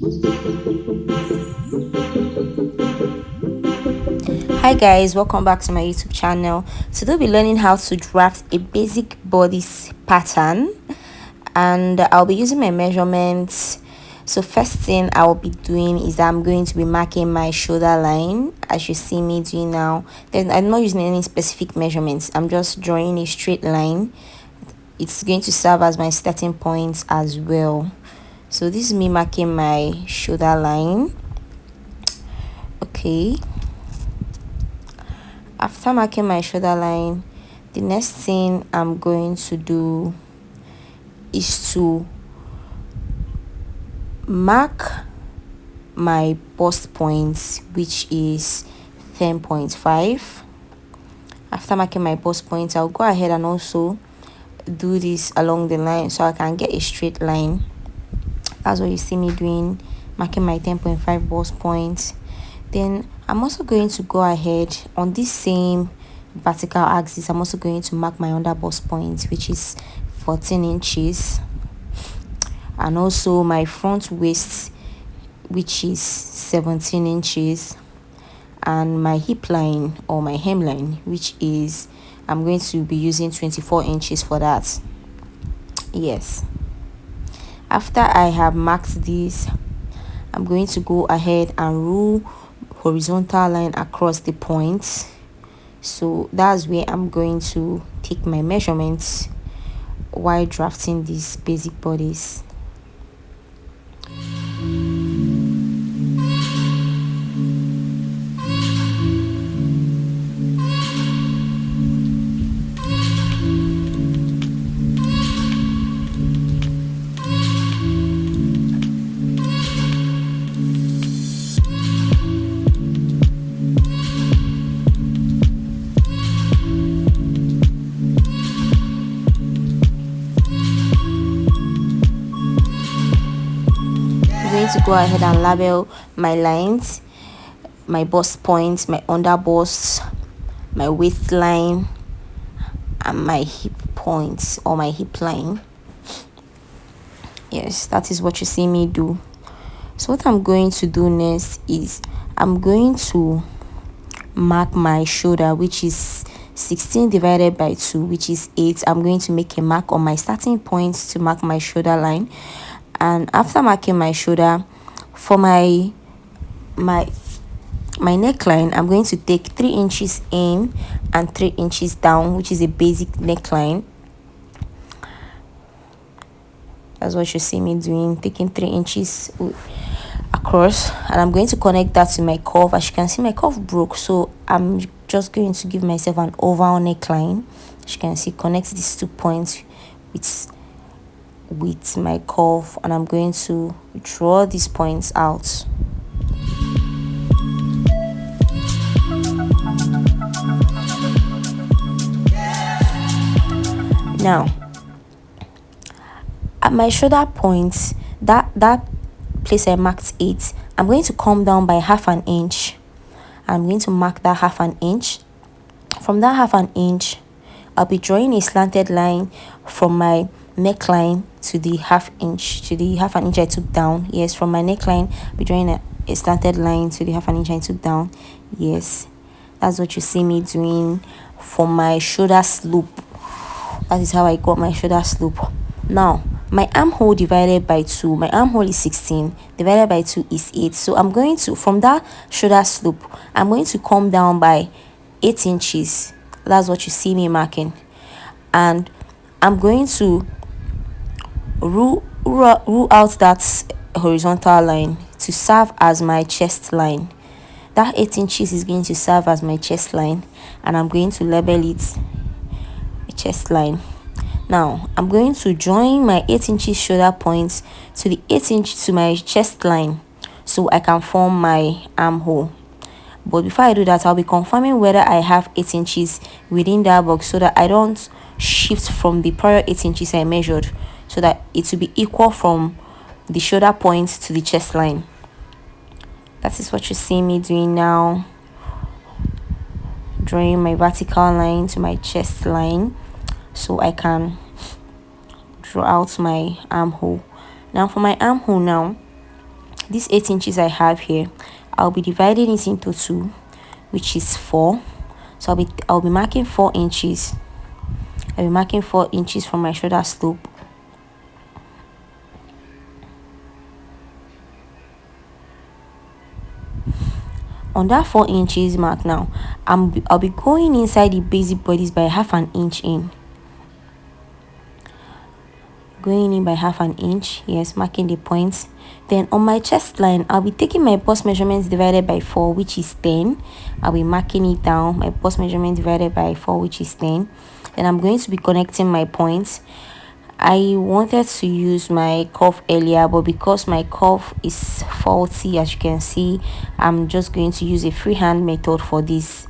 Hi guys, welcome back to my YouTube channel. Today we'll be learning how to draft a basic bodice pattern, and I'll be using my measurements. So first thing I will be doing is I'm going to be marking my shoulder line, as you see me doing now. Then I'm not using any specific measurements, I'm just drawing a straight line. It's going to serve as my starting point as well. So this is me marking my shoulder line. Okay, after marking my shoulder line, the next thing I'm going to do is to mark my bust points, which is 10.5. After marking my bust points, I'll go ahead and also do this along the line so I can get a straight line. That's what you see me doing, marking my 10.5 bust points. Then I'm also going to go ahead on this same vertical axis. I'm also going to mark my under bust point, which is 14 inches, and also my front waist, which is 17 inches, and my hip line or my hemline, which is, I'm going to be using 24 inches for that. Yes, after I have marked this, I'm going to go ahead and rule horizontal line across the points. So that's where I'm going to take my measurements while drafting these basic bodies. Going to go ahead and label my lines, my bust points, my under bust, my waistline, and my hip points or my hip line. Yes, that is what you see me do. So what I'm going to do next is I'm going to mark my shoulder, which is 16 divided by 2, which is 8. I'm going to make a mark on my starting point to mark my shoulder line. And after marking my shoulder, for my neckline, I'm going to take 3 inches in and 3 inches down, which is a basic neckline. That's what you see me doing, taking 3 inches across, and I'm going to connect that to my curve. As you can see, my curve broke, so I'm just going to give myself an oval neckline. As you can see, connect these 2 points with my curve, and I'm going to draw these points out. Now at my shoulder points, that place I marked 8, I'm going to come down by half an inch. I'm going to mark that half an inch. From that half an inch, I'll be drawing a slanted line from my neckline to the half an inch I took down. Yes, from my neckline I'll be drawing a slanted line to the half an inch I took down. Yes, that's what you see me doing for my shoulder slope. That is how I got my shoulder slope. Now my armhole divided by 2, my armhole is 16, divided by 2 is 8. So I'm going to, from that shoulder slope, I'm going to come down by 8 inches. That's what you see me marking, and I'm going to rule out that horizontal line to serve as my chest line. That 8 inches is going to serve as my chest line, and I'm going to label it a chest line. Now I'm going to join my 8 inches shoulder points to the 8 inch to my chest line so I can form my armhole. But before I do that, I'll be confirming whether I have 8 inches within that box so that I don't shift from the prior 8 inches I measured, so that it will be equal from the shoulder point to the chest line. That is what you see me doing now, drawing my vertical line to my chest line so I can draw out my armhole. Now for my armhole, now This 8 inches I have here, I'll be dividing it into 2, which is 4. So I'll be marking 4 inches. I'll be marking 4 inches from my shoulder slope. On that 4 inches mark now, I'll be going inside the basic bodice by half an inch in. Going in by half an inch, yes, marking the points. Then on my chest line, I'll be taking my bust measurements divided by 4, which is 10. I'll be marking it down, my bust measurement divided by 4, which is 10. Then I'm going to be connecting my points. I wanted to use my curve earlier, but because my curve is faulty, as you can see, I'm just going to use a freehand method for this.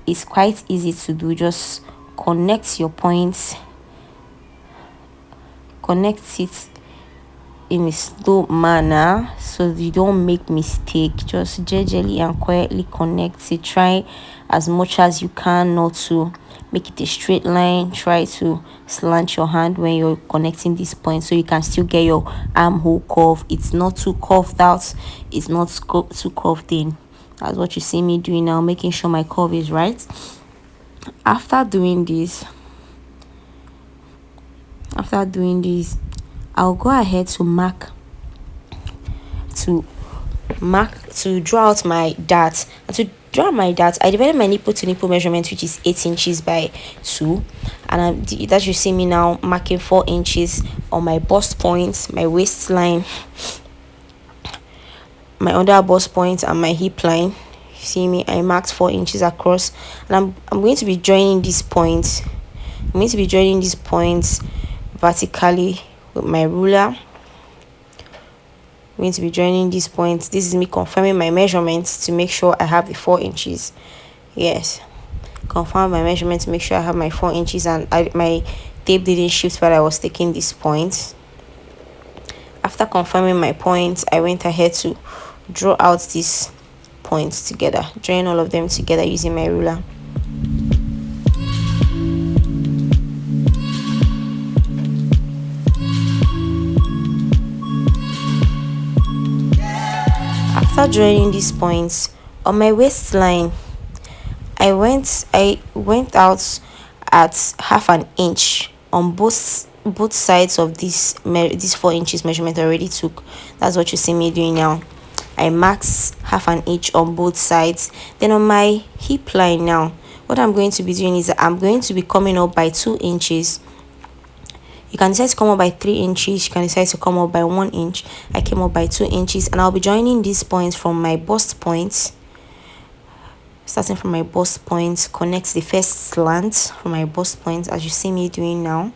It's quite easy to do. Just connect your points, connect it in a slow manner so you don't make mistake. Just gingerly and quietly connect it. Try as much as you can not to make it a straight line. Try to slant your hand when you're connecting this point so you can still get your armhole curve. It's not too curved out, it's not too curved in. That's what you see me doing now, making sure my curve is right. After doing this, I'll go ahead to draw out my dart. And to draw my dart, I divided my nipple to nipple measurement, which is 8 inches by 2, and that you see me now marking 4 inches on my bust points, my waistline, my under bust point, and my hip line. You see me, I marked 4 inches across, and I'm going to be joining these points. I'm going to be joining these points vertically with my ruler. I'm going to be joining these points. This is me confirming my measurements to make sure I have the 4 inches. Yes, confirm my measurement to make sure I have my 4 inches, and my tape didn't shift while I was taking these points. After confirming my points, I went ahead to draw out these points together, join all of them together using my ruler. After joining these points on my waistline, I went out at half an inch on both sides of this 4 inches measurement I already took. That's what you see me doing now. I marked half an inch on both sides. Then on my hip line now, what I'm going to be doing is that I'm going to be coming up by 2 inches. You can decide to come up by 3 inches. You can decide to come up by 1 inch. I came up by 2 inches, and I'll be joining these points from my bust points. Starting from my bust points, connect the first slant from my bust points, as you see me doing now.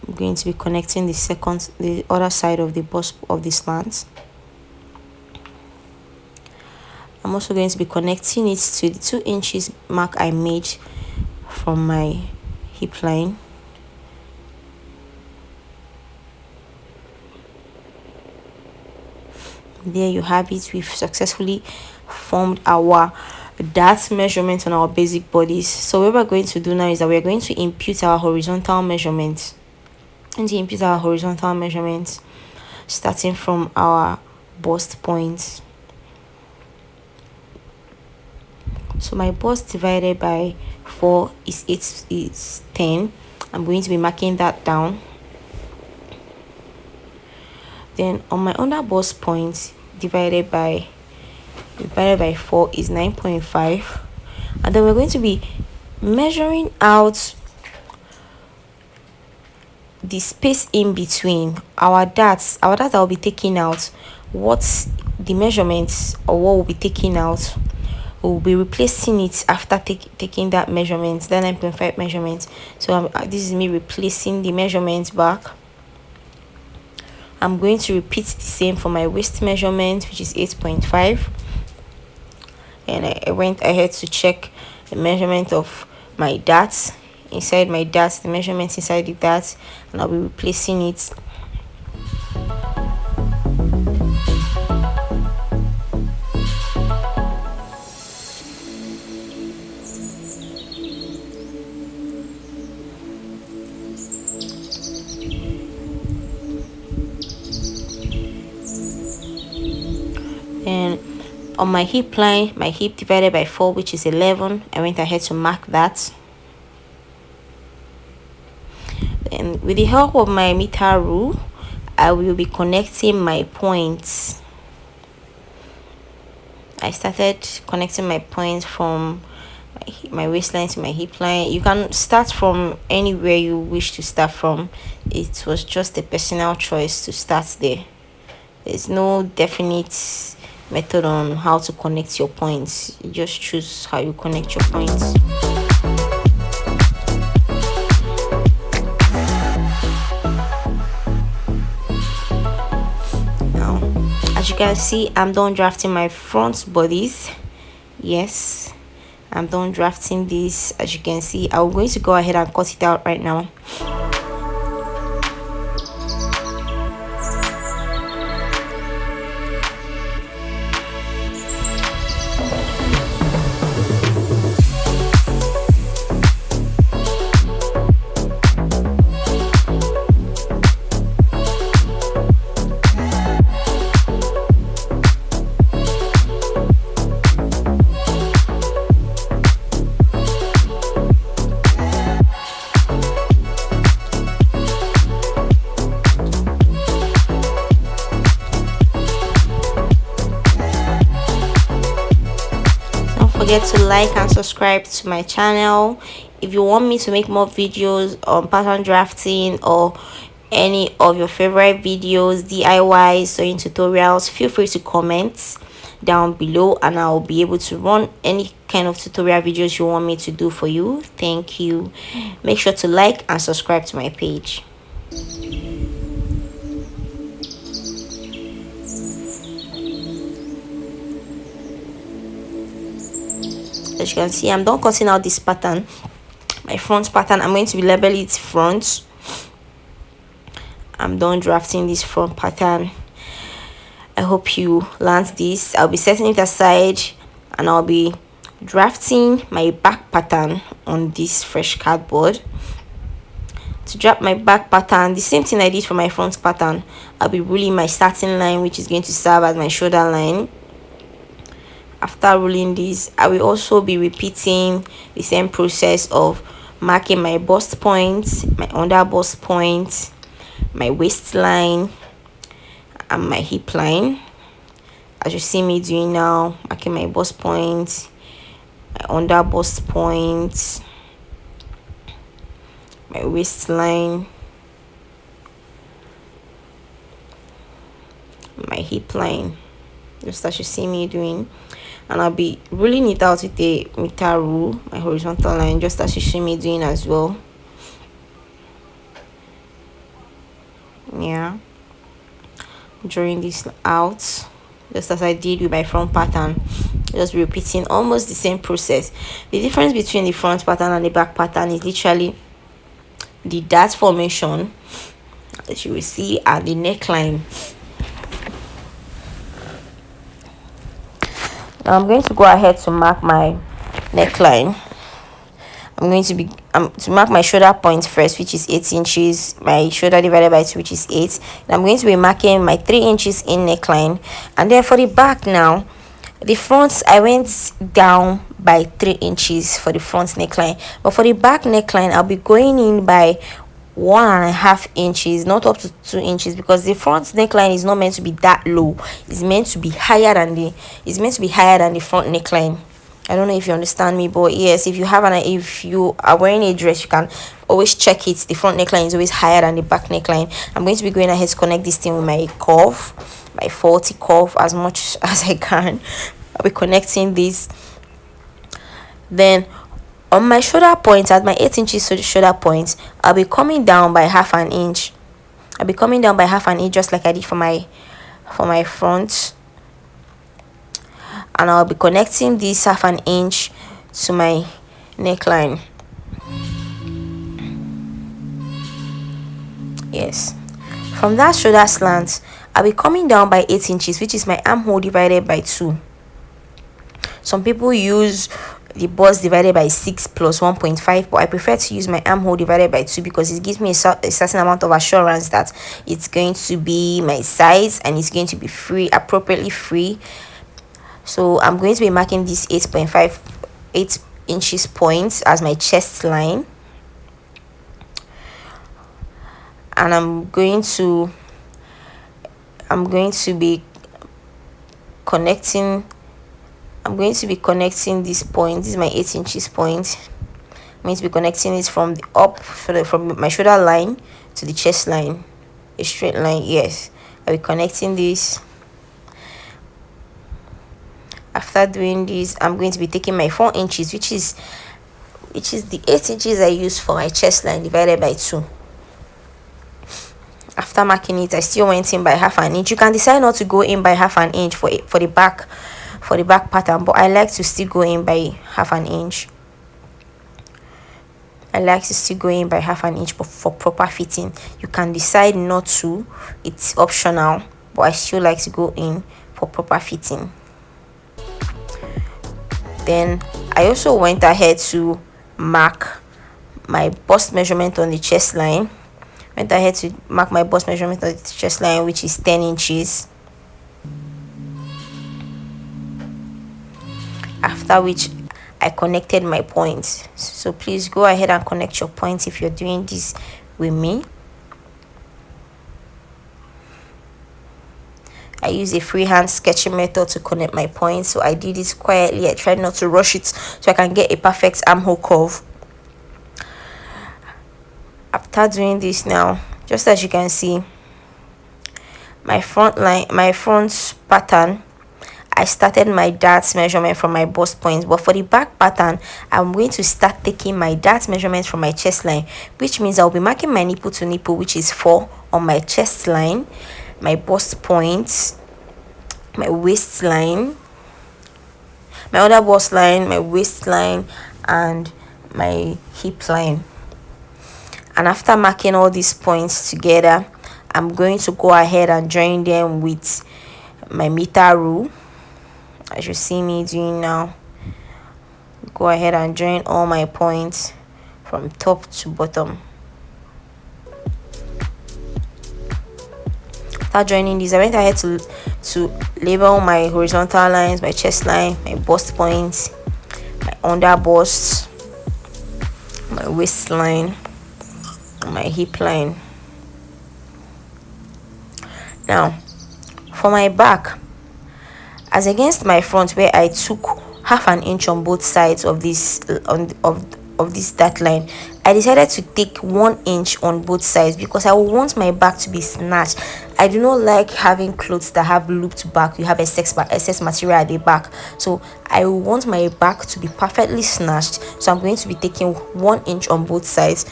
I'm going to be connecting the other side of the bust of the slant. I'm also going to be connecting it to the 2 inches mark I made from my hip line. There you have it. We've successfully formed our dart measurement on our basic bodies. So what we're going to do now is that we're going to impute our horizontal measurements. And to impute our horizontal measurements, starting from our bust point. So my bust divided by 4 is 10. I'm going to be marking that down. Then on my under bust point divided by 4 is 9.5. And then we're going to be measuring out the space in between our darts that will be taking out. What's the measurements, or what will be taking out? We'll be replacing it after taking that measurement, that 9.5 measurement. So this is me replacing the measurements back. I'm going to repeat the same for my waist measurement, which is 8.5. And I went ahead to check the measurement of my darts. Inside my darts, the measurements inside the darts, and I'll be replacing it. On my hip line, my hip divided by 4, which is 11, I went ahead to mark that. And with the help of my meter rule, I will be connecting my points. I started connecting my points from my waistline to my hip line. You can start from anywhere you wish to start from. It was just a personal choice to start there. There's no definite method on how to connect your points. You just choose how you connect your points. Now, as you can see, I'm done drafting my front bodice. Yes, I'm done drafting this. As you can see, I'm going to go ahead and cut it out right now. Forget to like and subscribe to my channel. If you want me to make more videos on pattern drafting or any of your favorite videos, DIY sewing tutorials, feel free to comment down below and I'll be able to run any kind of tutorial videos you want me to do for you. Thank you. Make sure to like and subscribe to my page. As you can see, I'm done cutting out this pattern, my front pattern. I'm going to label it front. I'm done drafting this front pattern. I hope you learned this. I'll be setting it aside and I'll be drafting my back pattern on this fresh cardboard. To draft my back pattern, the same thing I did for my front pattern, I'll be ruling my starting line, which is going to serve as my shoulder line. After ruling this, I will also be repeating the same process of marking my bust point, my under bust point, my waistline, and my hip line. As you see me doing now, marking my bust point, my under bust point, my waistline, my hip line, just as you see me doing. And I'll be ruling it out with a meter rule, my horizontal line, just as you see me doing as well. Yeah, drawing this out just as I did with my front pattern, just repeating almost the same process. The difference between the front pattern and the back pattern is literally the dart formation, as you will see, and the neckline. Now I'm going to go ahead to mark my neckline. I'm going to be to mark my shoulder point first, which is 8 inches, my shoulder divided by 2, which is 8. And I'm going to be marking my 3 inches in neckline. And then for the back now, the front, I went down by 3 inches for the front neckline, but for the back neckline, I'll be going in by 1.5 inches, not up to 2 inches, because the front neckline is not meant to be that low. It's meant to be higher than the front neckline. I don't know if you understand me, but yes, if you are wearing a dress, you can always check it. The front neckline is always higher than the back neckline. I'm going to be going ahead to connect this thing with my cuff, my 40 cuff, as much as I can. I'll be connecting this. Then on my shoulder point, at my 8 inches shoulder point, I'll be coming down by 1/2 inch. I'll be coming down by 1/2 inch, just like I did for my front. And I'll be connecting this 1/2 inch to my neckline. Yes, from that shoulder slant, I'll be coming down by 8 inches, which is my armhole divided by 2. Some people use the bust divided by 6 plus 1.5, but I prefer to use my armhole divided by 2 because it gives me a certain amount of assurance that it's going to be my size and it's going to be free, appropriately free. So I'm going to be marking this 8 inches points as my chest line, and I'm going to be connecting this point. This is my 8 inches point. I'm going to be connecting it from the from my shoulder line to the chest line, a straight line. Yes, I'll be connecting this. After doing this, I'm going to be taking my 4 inches, which is the 8 inches I use for my chest line, divided by 2. After marking it, I still went in by half an inch. You can decide not to go in by half an inch for the back pattern, but I like to still go in by half an inch. For proper fitting. You can decide not to, it's optional, but I still like to go in for proper fitting. Then I also went ahead to mark my bust measurement on the chest line. Which is 10 inches. After which I connected my points. So please go ahead and connect your points if you're doing this with me. I use a freehand sketching method to connect my points, so I did it quietly. I tried not to rush it so I can get a perfect armhole curve. After doing this now, just as you can see, my front pattern, I started my darts measurement from my bust points, but for the back pattern, I'm going to start taking my darts measurement from my chest line, which means I'll be marking my nipple to nipple, which is 4 on my chest line, my bust points, my waistline, my other bust line, my waistline, and my hip line. And after marking all these points together, I'm going to go ahead and join them with my meter rule, as you see me doing now. Go ahead and join all my points from top to bottom. After joining these, I went ahead to label my horizontal lines, my chest line, my bust points, my under bust, my waistline, my hip line. Now for my back, as against my front, where I took half an inch on both sides of this dart line, I decided to take 1 inch on both sides because I want my back to be snatched. I do not like having clothes that have looped back. You have excess material at the back, so I want my back to be perfectly snatched. So I'm going to be taking 1 inch on both sides.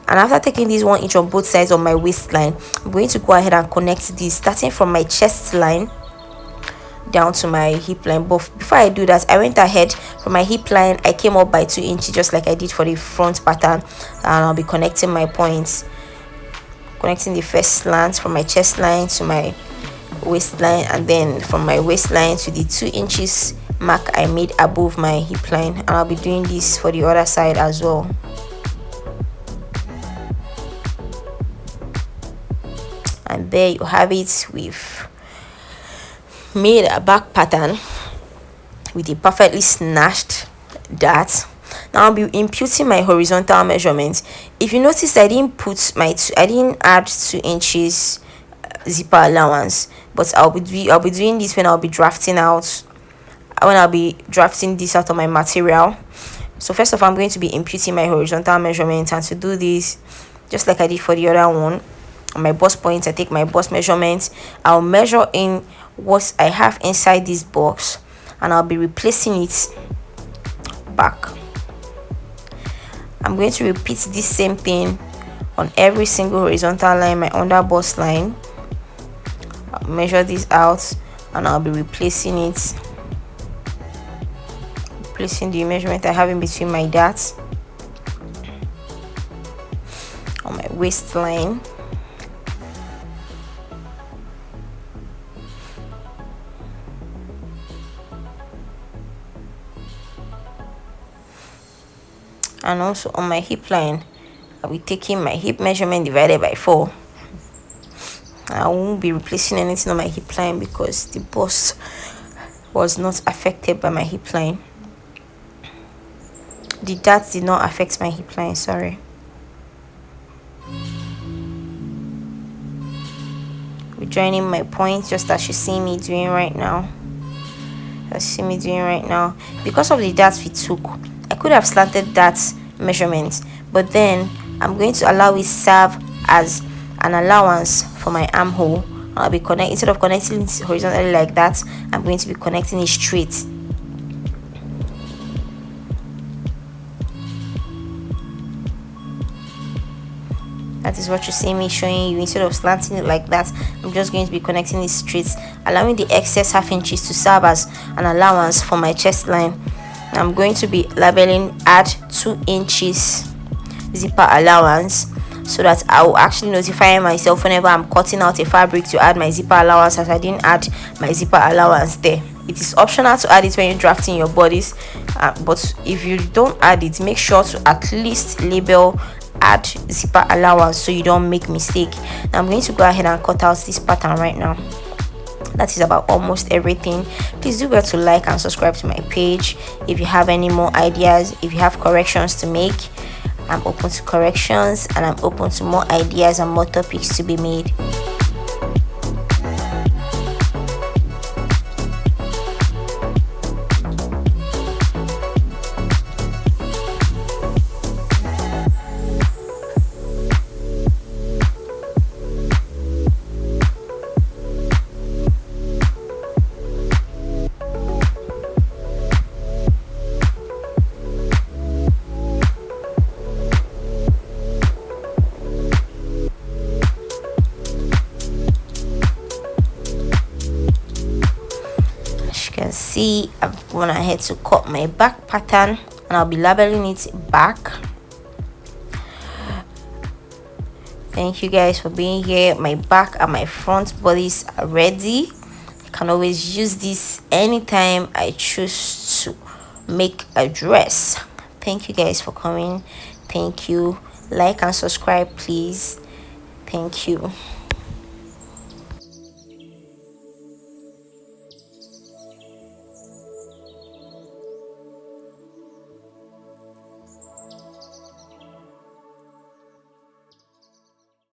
And after taking this 1 inch on both sides of my waistline, I'm going to go ahead and connect this, starting from my chest line down to my hip line. But before I do that, I went ahead from my hip line, I came up by 2 inches, just like I did for the front pattern, and I'll be connecting my points, connecting the first slant from my chest line to my waistline, and then from my waistline to the 2 inches mark I made above my hip line. And I'll be doing this for the other side as well. And there you have it. We've made a back pattern with a perfectly snatched dart. Now I'll be imputing my horizontal measurements. If you notice, I didn't add 2 inches zipper allowance, but I'll be doing this when I'll be drafting this out of my material. So first of all, I'm going to be imputing my horizontal measurements, and to do this, just like I did for the other one, on my bust points, I take my bust measurements. I'll measure in what I have inside this box, and I'll be replacing it back. I'm going to repeat this same thing on every single horizontal line, my under bust line. I'll measure this out, and I'll be replacing the measurement I have in between my darts on my waistline. And also on my hip line, I'll be taking my hip measurement divided by 4. I won't be replacing anything on my hip line because the bust was not affected by my hip line. The darts did not affect my hip line, sorry. Joining my point just as you see me doing right now. Because of the darts we took, I could have slanted darts measurements, but then I'm going to allow it serve as an allowance for my armhole. I'll be connecting, instead of connecting it horizontally like that, I'm going to be connecting it straight. That is what you see me showing you. Instead of slanting it like that, I'm just going to be connecting it straight, allowing the excess half inches to serve as an allowance for my chest line. I'm going to be labeling add 2 inches zipper allowance, so that I will actually notify myself whenever I'm cutting out a fabric to add my zipper allowance, as I didn't add my zipper allowance there. It is optional to add it when you're drafting your bodice, but if you don't add it, make sure to at least label add zipper allowance so you don't make mistake. Now I'm going to go ahead and cut out this pattern right now. That is about almost everything. Please do well to like and subscribe to my page. If you have any more ideas, if you have corrections to make, I'm open to corrections, and I'm open to more ideas and more topics to be made. See, I've gone ahead to cut my back pattern, and I'll be labeling it back. Thank you guys for being here. My back and my front bodies are ready. I can always use this anytime I choose to make a dress. Thank you guys for coming. Thank you. Like and subscribe, please. Thank you.